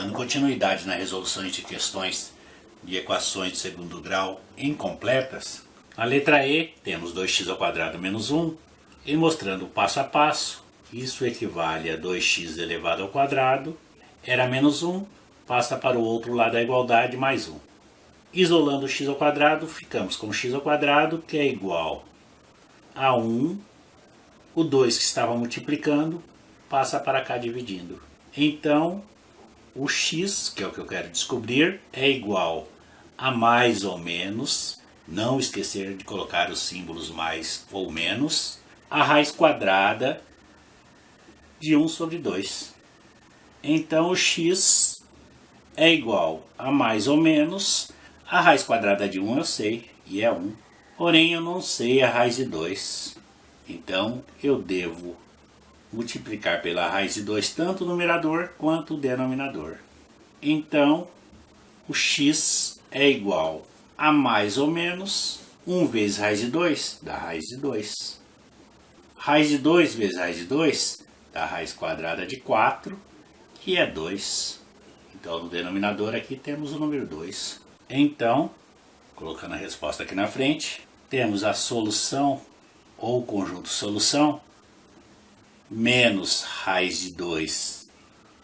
Dando continuidade na resolução de questões de equações de segundo grau incompletas, na letra E temos 2x² menos 1, e mostrando passo a passo, isso equivale a 2x elevado ao quadrado, era menos 1, passa para o outro lado da igualdade mais 1. Isolando o x², ficamos com x², que é igual a 1, o 2 que estava multiplicando passa para cá dividindo. Então, o x, que é o que eu quero descobrir, é igual a mais ou menos, não esquecer de colocar os símbolos mais ou menos, a raiz quadrada de 1 sobre 2. Então, o x é igual a mais ou menos, a raiz quadrada de 1 eu sei, e é 1. Porém, eu não sei a raiz de 2. Então, eu devo multiplicar pela raiz de 2 tanto o numerador quanto o denominador. Então, o x é igual a mais ou menos 1 vezes raiz de 2 dá raiz de 2. Raiz de 2 vezes raiz de 2 dá raiz quadrada de 4, que é 2. Então, no denominador aqui temos o número 2. Então, colocando a resposta aqui na frente, temos a solução ou conjunto solução menos raiz de 2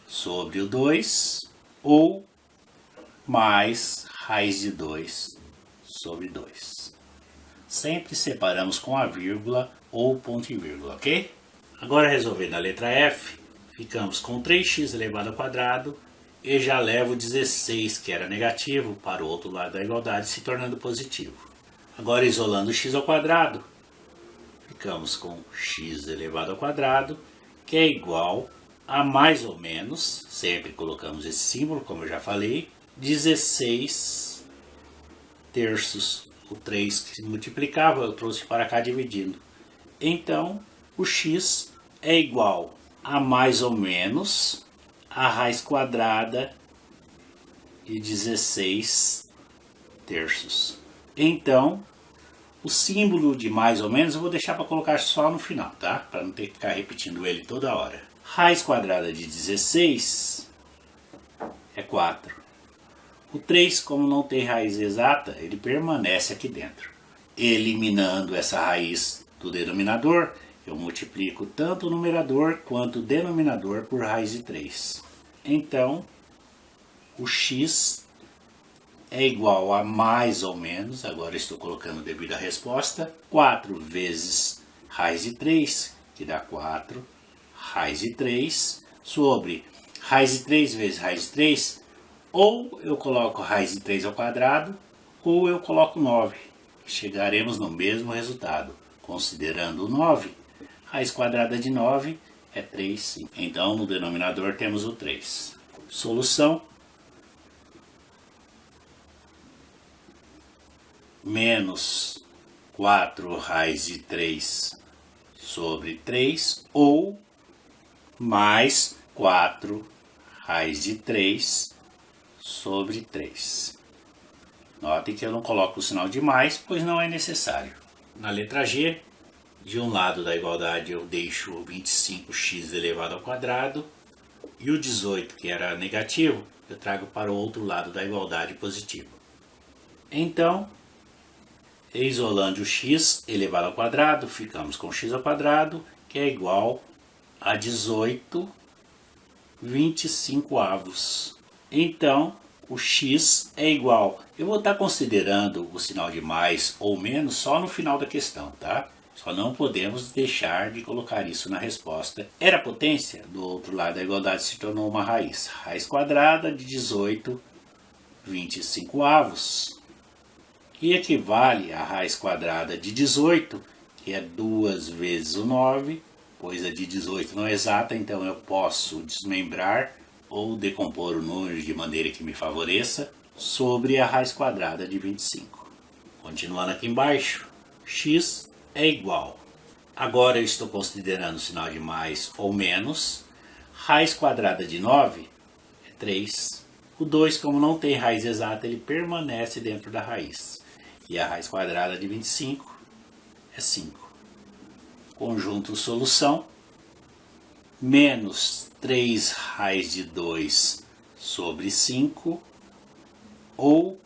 sobre o 2 ou mais raiz de 2 sobre 2. Sempre separamos com a vírgula ou ponto e vírgula, ok? Agora resolvendo a letra F, ficamos com 3x elevado ao quadrado e já levo 16, que era negativo, para o outro lado da igualdade, se tornando positivo. Agora isolando o x², ficamos com x elevado ao quadrado, que é igual a mais ou menos, sempre colocamos esse símbolo, como eu já falei, 16 terços. O 3 que se multiplicava, eu trouxe para cá dividindo. Então, o x é igual a mais ou menos a raiz quadrada de 16 terços. Então, o símbolo de mais ou menos eu vou deixar para colocar só no final, tá? Para não ter que ficar repetindo ele toda hora. Raiz quadrada de 16 é 4. O 3, como não tem raiz exata, ele permanece aqui dentro. Eliminando essa raiz do denominador, eu multiplico tanto o numerador quanto o denominador por raiz de 3. Então, o x é igual a mais ou menos, agora estou colocando devido à resposta, 4 vezes raiz de 3, que dá 4, raiz de 3, sobre raiz de 3 vezes raiz de 3, ou eu coloco raiz de 3 ao quadrado, ou eu coloco 9. Chegaremos no mesmo resultado. Considerando o 9, raiz quadrada de 9 é 3. Então, no denominador temos o 3. Solução: menos 4 raiz de 3 sobre 3, ou mais 4 raiz de 3 sobre 3. Notem que eu não coloco o sinal de mais, pois não é necessário. Na letra G, de um lado da igualdade eu deixo o 25x elevado ao quadrado e o 18, que era negativo, eu trago para o outro lado da igualdade positivo. Então, isolando o x elevado ao quadrado, ficamos com x², que é igual a 18 25avos. Então, o x é igual. Eu vou estar considerando o sinal de mais ou menos só no final da questão, tá? Só não podemos deixar de colocar isso na resposta. Era potência? Do outro lado da igualdade se tornou uma raiz. Raiz quadrada de 18 25avos. Que equivale à raiz quadrada de 18, que é 2 vezes o 9, pois a de 18 não é exata, então eu posso desmembrar ou decompor o número de maneira que me favoreça sobre a raiz quadrada de 25. Continuando aqui embaixo, x é igual. Agora eu estou considerando o sinal de mais ou menos. Raiz quadrada de 9 é 3. O 2, como não tem raiz exata, ele permanece dentro da raiz. E a raiz quadrada de 25 é 5. Conjunto solução, menos 3 raiz de 2 sobre 5 ou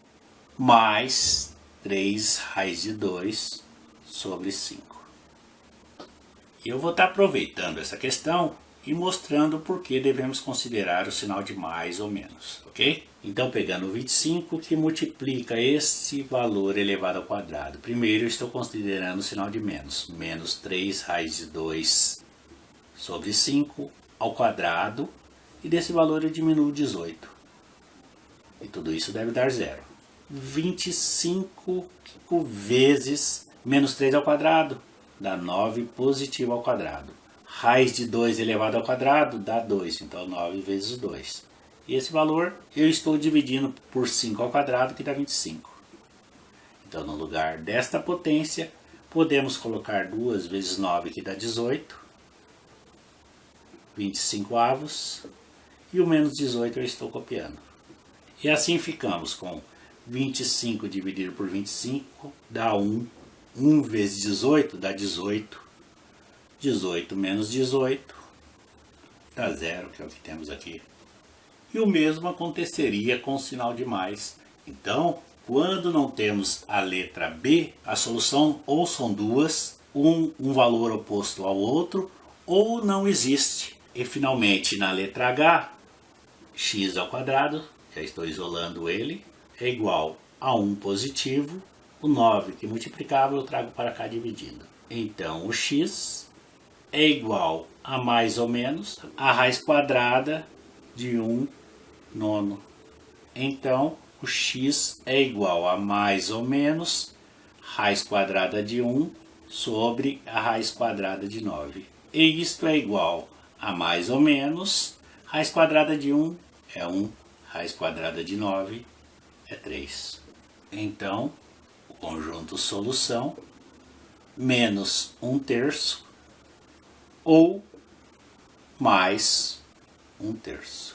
mais 3 raiz de 2 sobre 5. E eu vou estar aproveitando essa questão e mostrando por que devemos considerar o sinal de mais ou menos, ok? Então, pegando o 25 que multiplica esse valor elevado ao quadrado. Primeiro eu estou considerando o sinal de menos. Menos 3 raiz de 2 sobre 5 ao quadrado. E desse valor eu diminuo 18. E tudo isso deve dar zero. 25 vezes menos 3 ao quadrado dá 9 positivo ao quadrado. Raiz de 2 elevado ao quadrado dá 2, então 9 vezes 2. E esse valor eu estou dividindo por 5 ao quadrado, que dá 25. Então, no lugar desta potência, podemos colocar 2 vezes 9, que dá 18. 25 avos. E o menos 18 eu estou copiando. E assim ficamos com 25 dividido por 25 dá 1. 1 vezes 18 dá 18. 18 menos 18 dá 0, que é o que temos aqui. E o mesmo aconteceria com o sinal de mais. Então, quando não temos a letra B, a solução ou são duas, um valor oposto ao outro, ou não existe. E finalmente, na letra H, x ao quadrado, já estou isolando ele, é igual a 1 positivo. O 9 que multiplicava eu trago para cá dividindo. Então, o x é igual a mais ou menos a raiz quadrada de 1 nono. Então, o x é igual a mais ou menos raiz quadrada de 1 sobre a raiz quadrada de 9. E isto é igual a mais ou menos raiz quadrada de 1 é 1, raiz quadrada de 9 é 3. Então, o conjunto solução menos 1/3 ou mais 1/3.